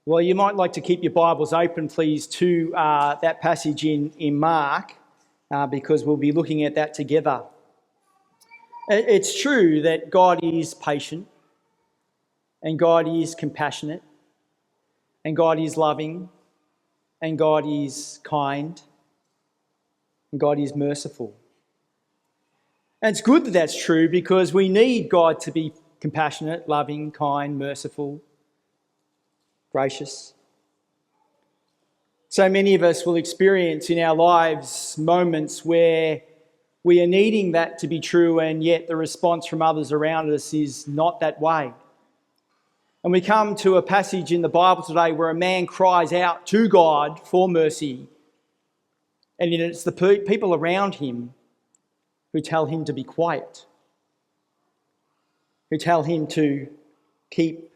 Well, you might like to keep your Bibles open, please, to that passage in Mark, because we'll be looking at that together. It's true that God is patient, and God is compassionate, and God is loving, and God is kind, and God is merciful. And it's good that that's true, because we need God to be compassionate, loving, kind, merciful, gracious. So many of us will experience in our lives moments where we are needing that to be true, and yet the response from others around us is not that way. And we come to a passage in the Bible today where a man cries out to God for mercy, and yet it's the people around him who tell him to be quiet, who tell him to keep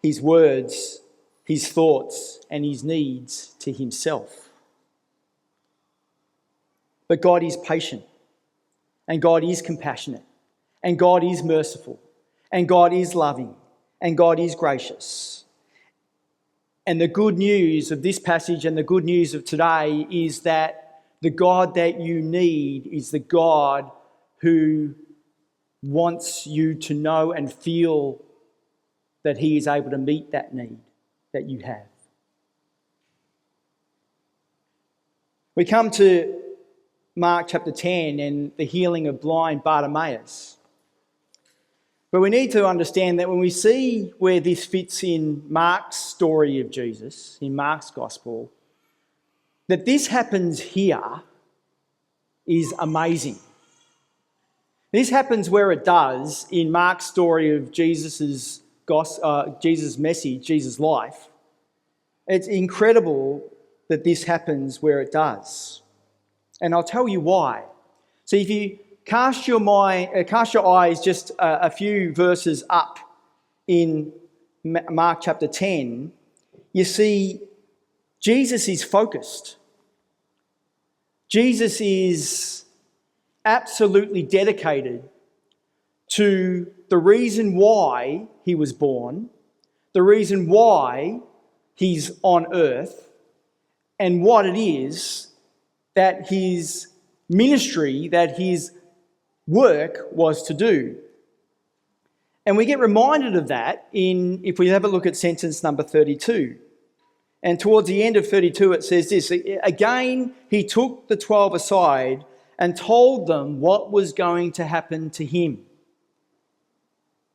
his words, his thoughts and his needs to himself. But God is patient, and God is compassionate, and God is merciful, and God is loving, and God is gracious. And the good news of this passage and the good news of today is that the God that you need is the God who wants you to know and feel that he is able to meet that need that you have. We come to Mark chapter 10 and the healing of blind Bartimaeus. But we need to understand that when we see where this fits in Mark's story of Jesus, in Mark's gospel, that this happens here is amazing. This happens where it does in Mark's story of Jesus' message, Jesus' life. It's incredible that this happens where it does. And I'll tell you why. So if you cast your eyes just a few verses up in Mark chapter 10, you see Jesus is focused. Jesus is absolutely dedicated to the reason why he was born, the reason why he's on earth, and what it is that his ministry, that his work was to do. And we get reminded of that if we have a look at sentence number 32. And towards the end of 32 it says this: again he took the 12 aside and told them what was going to happen to him.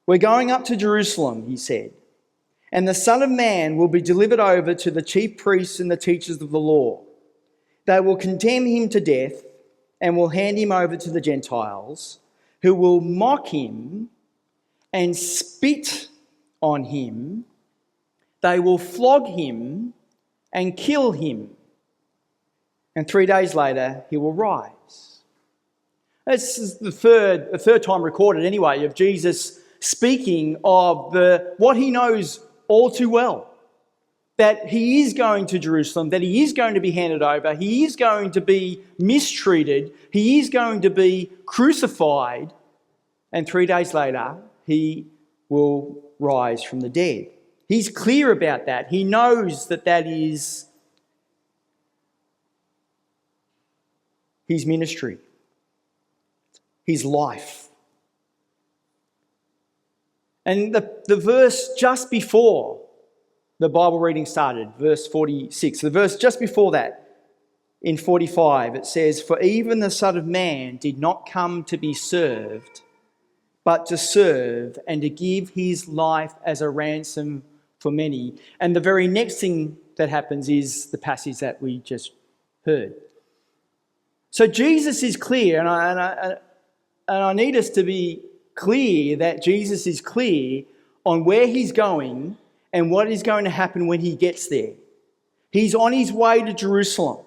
We're going up to Jerusalem, he said, and the Son of Man will be delivered over to the chief priests and the teachers of the law. They will condemn him to death and will hand him over to the Gentiles, who will mock him and spit on him. They will flog him and kill him. And 3 days later, he will rise. This is the third time recorded anyway of Jesus speaking of what he knows all too well. That he is going to Jerusalem, that he is going to be handed over, he is going to be mistreated, he is going to be crucified, and 3 days later, he will rise from the dead. He's clear about that. He knows that that is his ministry, his life. And the verse just before the Bible reading started, verse 46, the verse just before that, in 45, it says, "For even the Son of Man did not come to be served, but to serve and to give his life as a ransom for many." And the very next thing that happens is the passage that we just heard. So Jesus is clear, and I need us to be clear that Jesus is clear on where he's going and what is going to happen when he gets there. He's on his way to Jerusalem.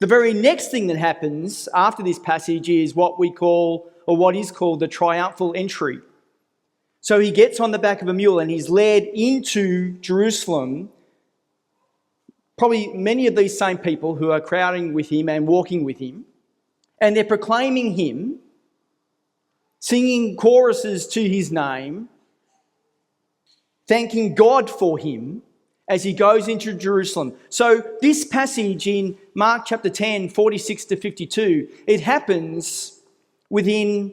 The very next thing that happens after this passage is what we call, or what is called, the triumphal entry. So he gets on the back of a mule and he's led into Jerusalem. Probably many of these same people who are crowding with him and walking with him, and they're proclaiming him, singing choruses to his name, thanking God for him, as he goes into Jerusalem. So this passage in Mark chapter 10, 46 to 52, it happens within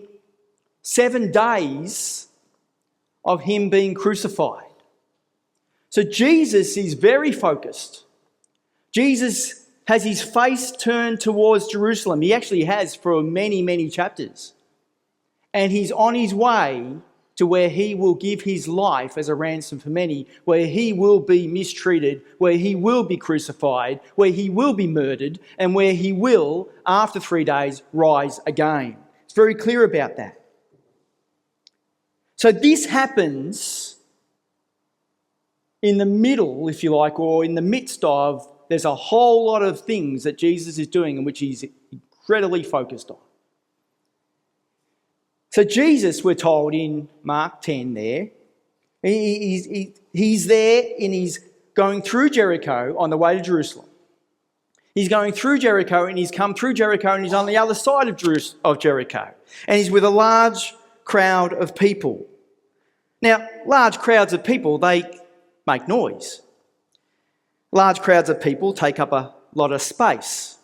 7 days of him being crucified. So Jesus is very focused. Jesus has his face turned towards Jerusalem. He actually has for many, many chapters. And he's on his way to where he will give his life as a ransom for many, where he will be mistreated, where he will be crucified, where he will be murdered, and where he will, after 3 days, rise again. It's very clear about that. So this happens in the middle, if you like, or in the midst of, there's a whole lot of things that Jesus is doing in which he's incredibly focused on. So Jesus, we're told in Mark 10 there, he's there and he's going through Jericho on the way to Jerusalem. He's going through Jericho and he's come through Jericho and he's on the other side of Jericho. And he's with a large crowd of people. Now, large crowds of people, they make noise. Large crowds of people take up a lot of space.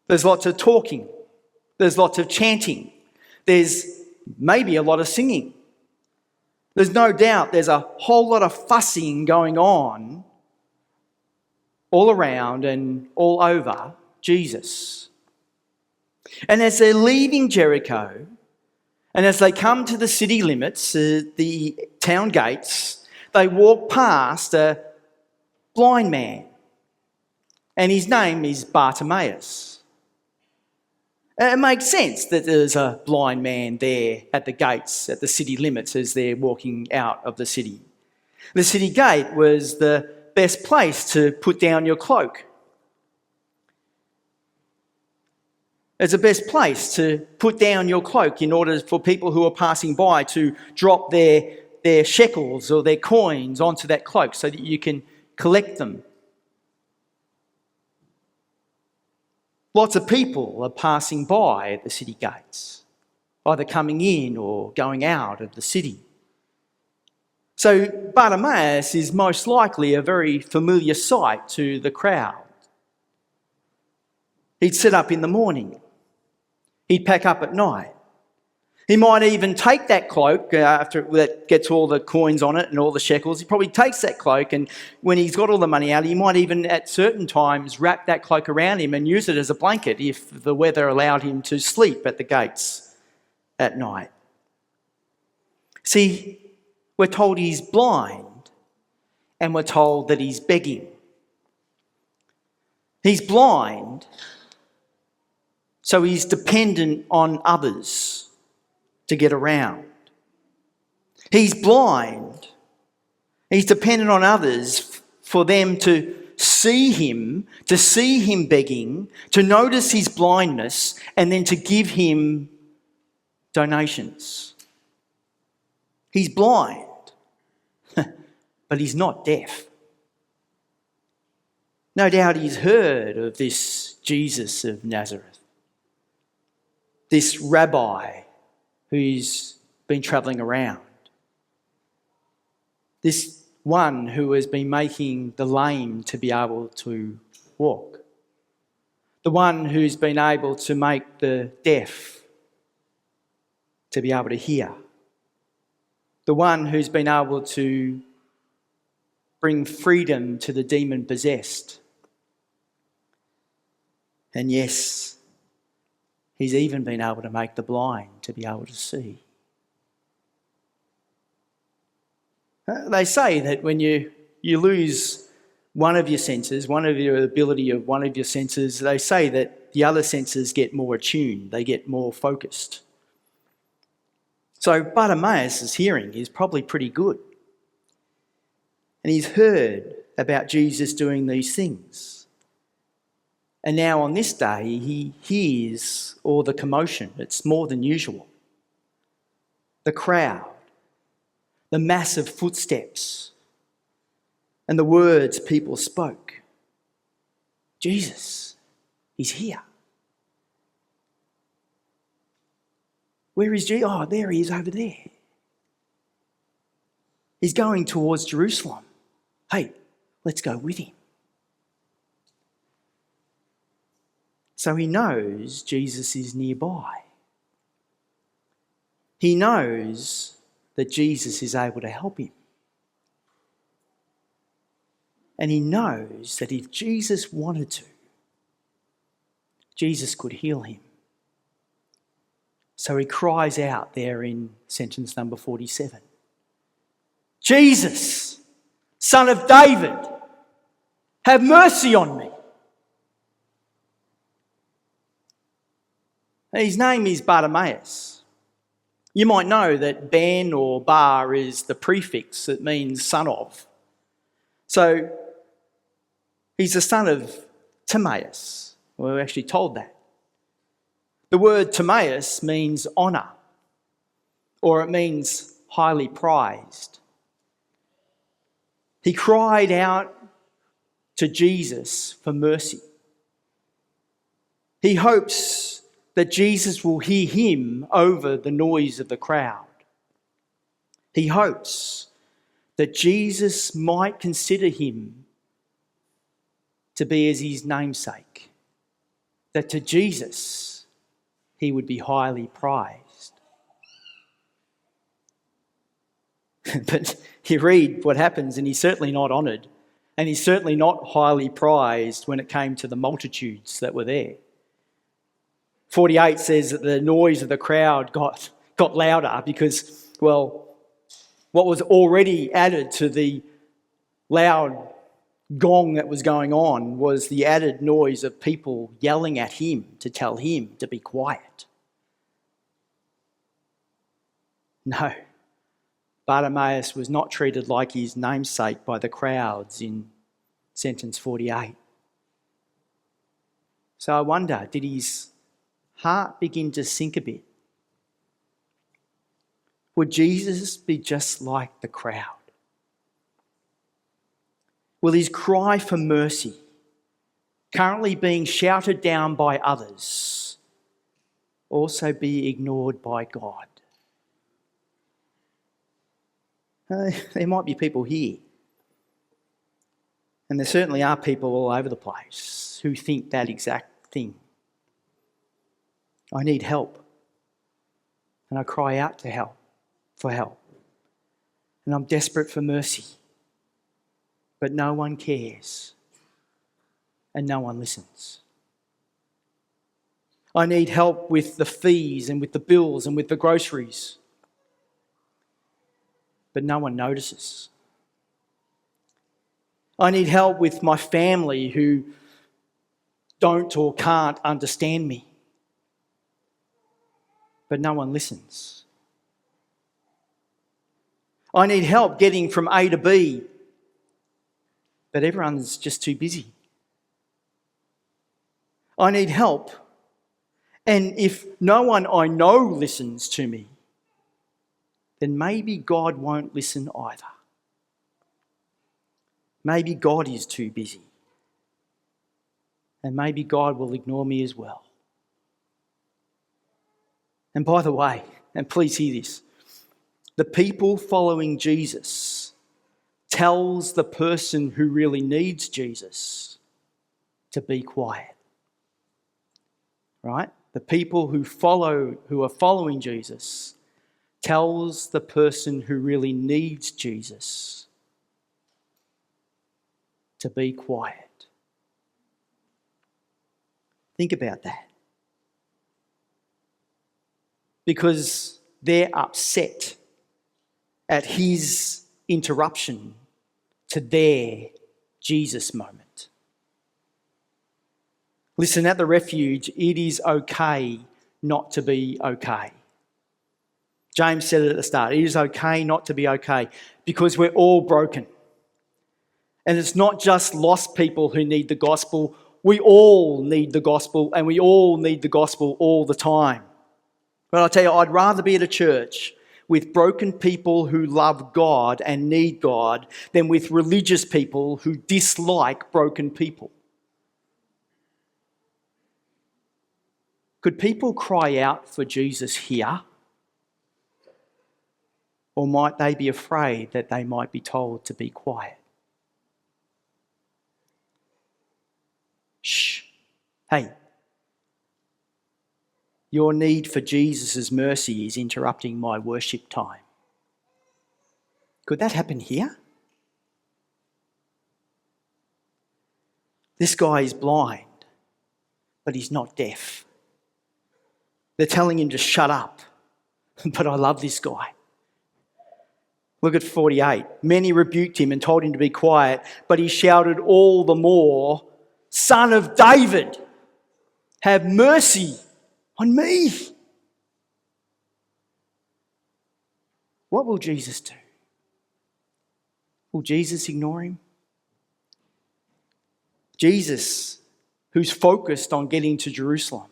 There's lots of talking. There's lots of chanting. There's maybe a lot of singing. There's no doubt there's a whole lot of fussing going on all around and all over Jesus. And as they're leaving Jericho, and as they come to the city limits, the town gates, they walk past a blind man. And his name is Bartimaeus. It makes sense that there's a blind man there at the gates, at the city limits, as they're walking out of the city. The city gate was the best place to put down your cloak. It's the best place to put down your cloak in order for people who are passing by to drop their shekels or their coins onto that cloak so that you can collect them. Lots of people are passing by at the city gates, either coming in or going out of the city. So Bartimaeus is most likely a very familiar sight to the crowd. He'd sit up in the morning. He'd pack up at night. He might even take that cloak after that gets all the coins on it and all the shekels. He probably takes that cloak, and when he's got all the money out, he might even at certain times wrap that cloak around him and use it as a blanket if the weather allowed him to sleep at the gates at night. See, we're told he's blind and we're told that he's begging. He's blind, so he's dependent on others to get around. He's blind. He's dependent on others for them to see him begging, to notice his blindness, and then to give him donations. He's blind, but he's not deaf. No doubt he's heard of this Jesus of Nazareth, this rabbi who's been travelling around, this one who has been making the lame to be able to walk, the one who's been able to make the deaf to be able to hear, the one who's been able to bring freedom to the demon-possessed. And yes, he's even been able to make the blind to be able to see. They say that when you lose one of your senses, one of your ability of one of your senses, they say that the other senses get more attuned, they get more focused. So Bartimaeus' hearing is probably pretty good. And he's heard about Jesus doing these things. And now on this day, he hears all the commotion. It's more than usual. The crowd, the massive footsteps, and the words people spoke. Jesus, he's here. Where is Jesus? Oh, there he is over there. He's going towards Jerusalem. Hey, let's go with him. So he knows Jesus is nearby. He knows that Jesus is able to help him. And he knows that if Jesus wanted to, Jesus could heal him. So he cries out there in sentence number 47. Jesus, Son of David, have mercy on me. His name is Bartimaeus. You might know that Ben or Bar is the prefix that means son of. So he's the son of Timaeus. We're actually told that. The word Timaeus means honour, or it means highly prized. He cried out to Jesus for mercy. He hopes that Jesus will hear him over the noise of the crowd. He hopes that Jesus might consider him to be as his namesake, that to Jesus he would be highly prized. But you read what happens and he's certainly not honoured, and he's certainly not highly prized when it came to the multitudes that were there. 48 says that the noise of the crowd got louder because, well, what was already added to the loud gong that was going on was the added noise of people yelling at him to tell him to be quiet. No, Bartimaeus was not treated like his namesake by the crowds in sentence 48. So I wonder, did his heart begin to sink a bit? Would Jesus be just like the crowd? Will his cry for mercy, currently being shouted down by others, also be ignored by God? There might be people here, and there certainly are people all over the place who think that exact thing. I need help, and I cry out for help, and I'm desperate for mercy, but no one cares, and no one listens. I need help with the fees and with the bills and with the groceries, but no one notices. I need help with my family who don't or can't understand me, but no one listens. I need help getting from A to B, but everyone's just too busy. I need help, and if no one I know listens to me, then maybe God won't listen either. Maybe God is too busy, and maybe God will ignore me as well. And by the way, and please hear this, the people following Jesus tells the person who really needs Jesus to be quiet. Right? The people who are following Jesus tells the person who really needs Jesus to be quiet. Think about that. Because they're upset at his interruption to their Jesus moment. Listen, at the Refuge, it is okay not to be okay. James said it at the start. It is okay not to be okay because we're all broken. And it's not just lost people who need the gospel. We all need the gospel, and we all need the gospel all the time. But I'll tell you, I'd rather be at a church with broken people who love God and need God than with religious people who dislike broken people. Could people cry out for Jesus here? Or might they be afraid that they might be told to be quiet? Shh. Hey. Your need for Jesus' mercy is interrupting my worship time. Could that happen here? This guy is blind, but he's not deaf. They're telling him to shut up, but I love this guy. Look at 48. Many rebuked him and told him to be quiet, but he shouted all the more, "Son of David, have mercy on me." What will Jesus do? Will Jesus ignore him? Jesus, who's focused on getting to Jerusalem.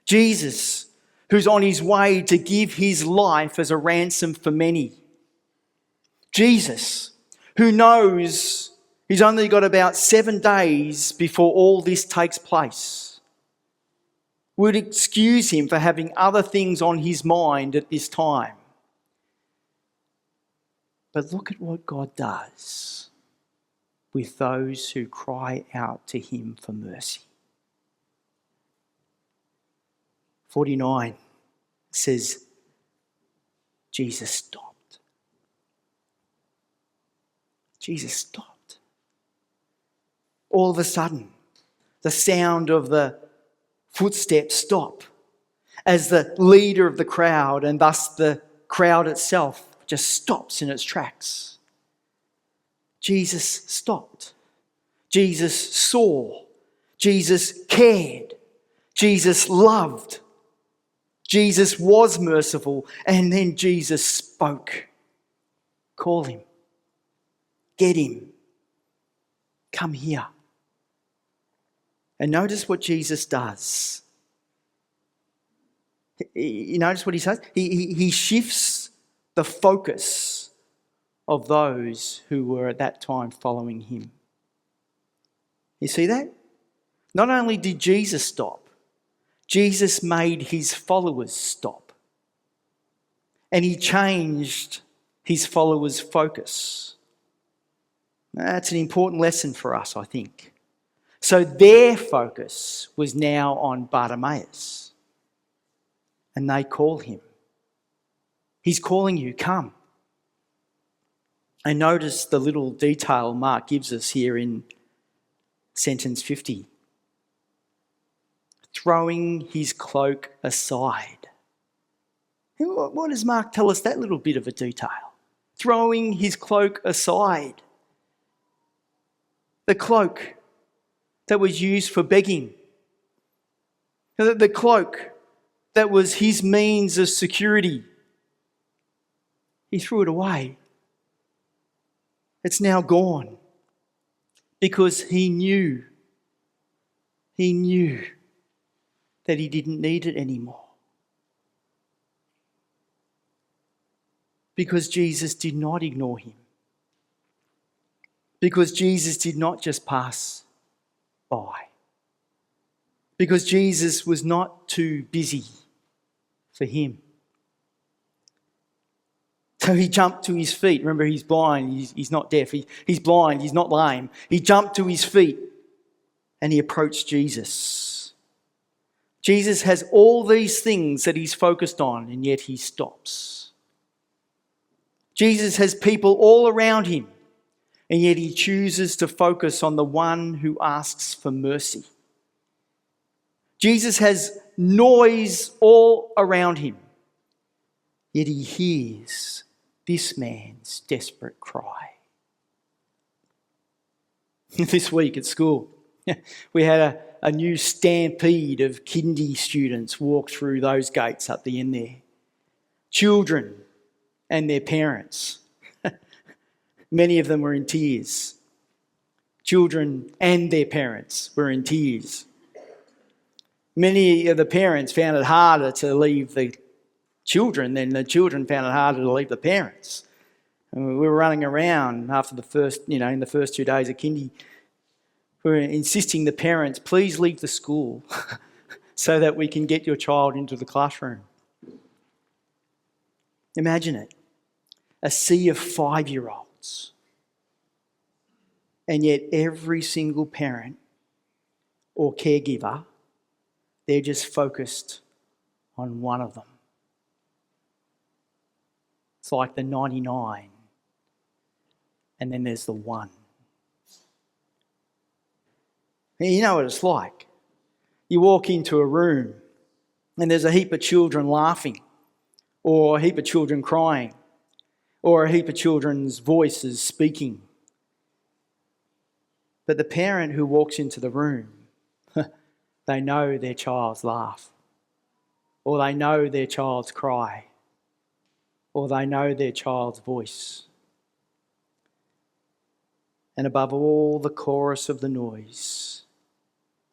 Jesus, who's on his way to give his life as a ransom for many. Jesus, who knows he's only got about 7 days before all this takes place, would excuse him for having other things on his mind at this time. But look at what God does with those who cry out to him for mercy. 49 says, Jesus stopped. Jesus stopped. All of a sudden, the sound of the footsteps stop as the leader of the crowd, and thus the crowd itself, just stops in its tracks. Jesus stopped. Jesus saw. Jesus cared. Jesus loved. Jesus was merciful. And then Jesus spoke. Call him. Get him. Come here. And notice what Jesus does. You notice what he says? He shifts the focus of those who were at that time following him. You see that? Not only did Jesus stop, Jesus made his followers stop. And he changed his followers' focus. That's an important lesson for us, I think. So their focus was now on Bartimaeus. And they call him. He's calling you, come. And notice the little detail Mark gives us here in sentence 50. Throwing his cloak aside. What does Mark tell us that little bit of a detail? Throwing his cloak aside. The cloak that was used for begging. The cloak that was his means of security. He threw it away. It's now gone because he knew that he didn't need it anymore. Because Jesus did not ignore him. Because Jesus did not just pass by. Because Jesus was not too busy for him. So he jumped to his feet. Remember, he's blind. He's not deaf. He's blind. He's not lame. He jumped to his feet and he approached Jesus. Jesus has all these things that he's focused on, and yet he stops. Jesus has people all around him, and yet he chooses to focus on the one who asks for mercy. Jesus has noise all around him, yet he hears this man's desperate cry. This week at school, we had a new stampede of kindy students walk through those gates up the end there. Children and their parents. Many of them were in tears. Children and their parents were in tears. Many of the parents found it harder to leave the children than the children found it harder to leave the parents. And we were running around after the first, in the first 2 days of kindy. We were insisting the parents, please leave the school so that we can get your child into the classroom. Imagine it. A sea of 5-year-olds. And yet every single parent or caregiver. They're just focused on one of them. It's like the 99, and then there's the one. And you know what it's like. You walk into a room and there's a heap of children laughing, or a heap of children crying, or a heap of children's voices speaking. But the parent who walks into the room, they know their child's laugh, or they know their child's cry, or they know their child's voice. And above all the chorus of the noise,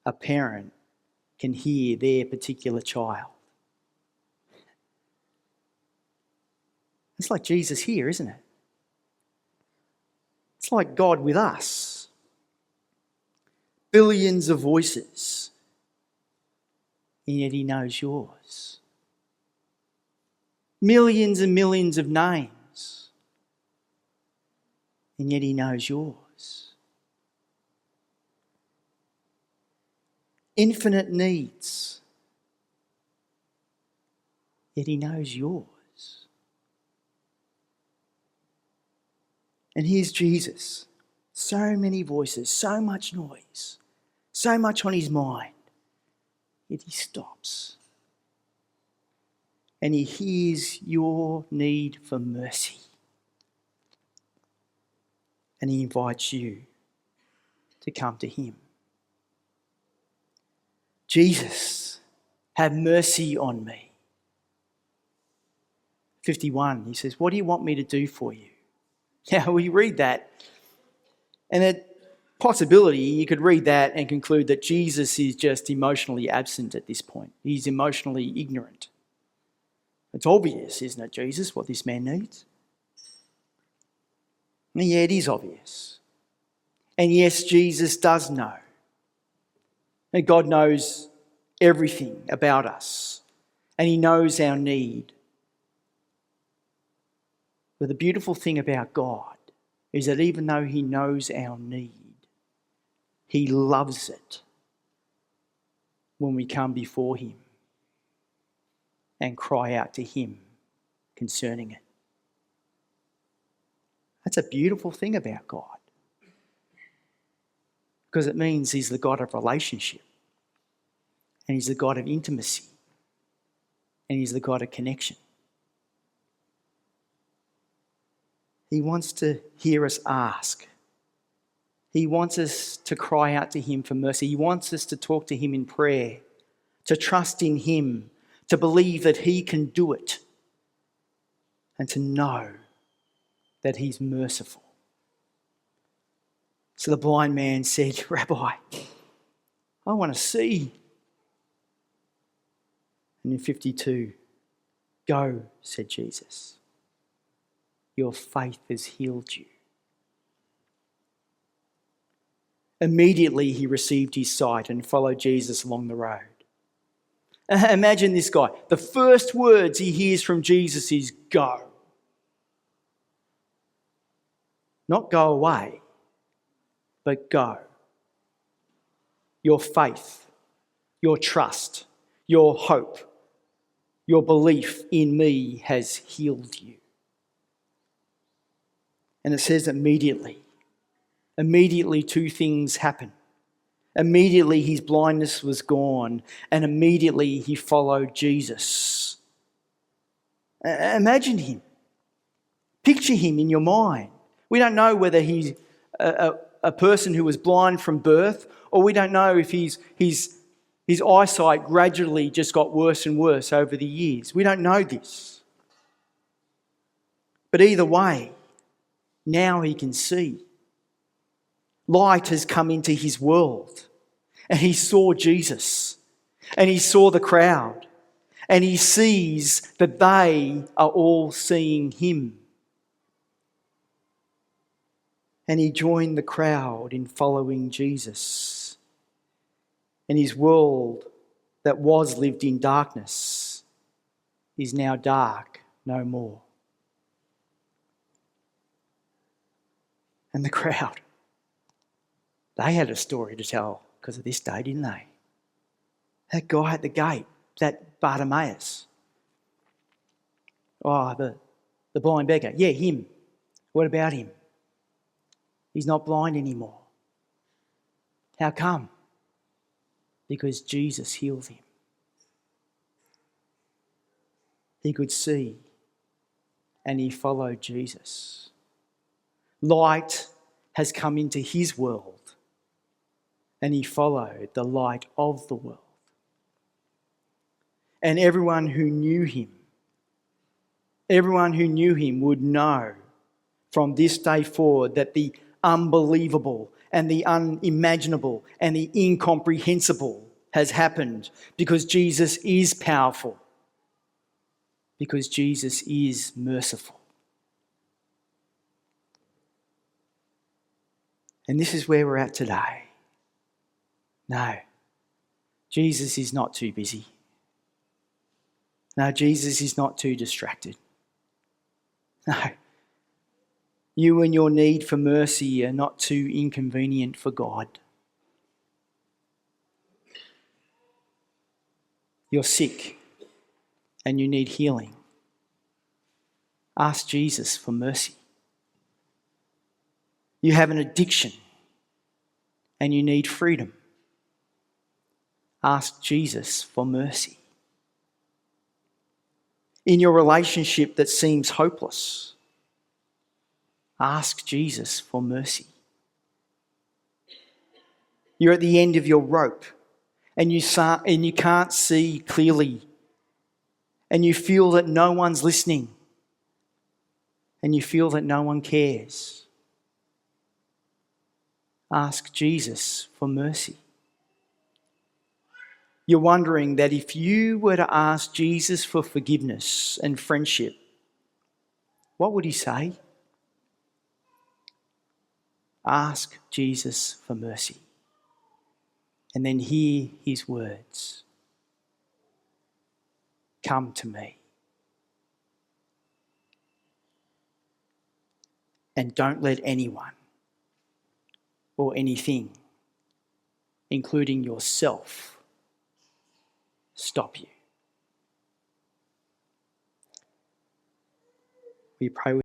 a parent can hear their particular child. It's like Jesus here, isn't it? It's like God with us. Billions of voices, and yet he knows yours. Millions and millions of names, and yet he knows yours. Infinite needs, yet he knows yours. And here's Jesus. So many voices, so much noise, so much on his mind. Yet he stops. And he hears your need for mercy. And he invites you to come to him. Jesus, have mercy on me. 51, he says, what do you want me to do for you? Now, we read that, and the possibility you could read that and conclude that Jesus is just emotionally absent at this point. He's emotionally ignorant. It's obvious, isn't it, Jesus, what this man needs? And yeah, it is obvious. And yes, Jesus does know. And God knows everything about us, and he knows our need. But the beautiful thing about God is that even though he knows our need, he loves it when we come before him and cry out to him concerning it. That's a beautiful thing about God, because it means he's the God of relationship, and he's the God of intimacy, and he's the God of connection. He wants to hear us ask. He wants us to cry out to him for mercy. He wants us to talk to him in prayer, to trust in him, to believe that he can do it, and to know that he's merciful. So the blind man said, Rabbi, I want to see. And in 52, go, said Jesus. Your faith has healed you. Immediately he received his sight and followed Jesus along the road. Imagine this guy. The first words he hears from Jesus is go. Not go away, but go. Your faith, your trust, your hope, your belief in me has healed you. And it says immediately two things happen. Immediately his blindness was gone, and immediately he followed Jesus. Imagine him. Picture him in your mind. We don't know whether he's a person who was blind from birth, or we don't know if his eyesight gradually just got worse and worse over the years. We don't know this. But either way, now he can see. Light has come into his world, and he saw Jesus, and he saw the crowd, and he sees that they are all seeing him. And he joined the crowd in following Jesus. And his world that was lived in darkness is now dark no more. And the crowd, they had a story to tell because of this day, didn't they? That guy at the gate, that Bartimaeus. Oh, the blind beggar. Yeah, him. What about him? He's not blind anymore. How come? Because Jesus healed him. He could see and he followed Jesus. Light has come into his world and he followed the light of the world. And everyone who knew him would know from this day forward that the unbelievable and the unimaginable and the incomprehensible has happened because Jesus is powerful, because Jesus is merciful. And this is where we're at today. No, Jesus is not too busy. No, Jesus is not too distracted. No, you and your need for mercy are not too inconvenient for God. You're sick and you need healing. Ask Jesus for mercy. You have an addiction and you need freedom. Ask Jesus for mercy. In your relationship that seems hopeless, ask Jesus for mercy. You're at the end of your rope and you can't see clearly and you feel that no one's listening and you feel that no one cares. Ask Jesus for mercy. You're wondering that if you were to ask Jesus for forgiveness and friendship, what would he say? Ask Jesus for mercy. And then hear his words. Come to me. And don't let anyone or anything, including yourself, stop you. We pray with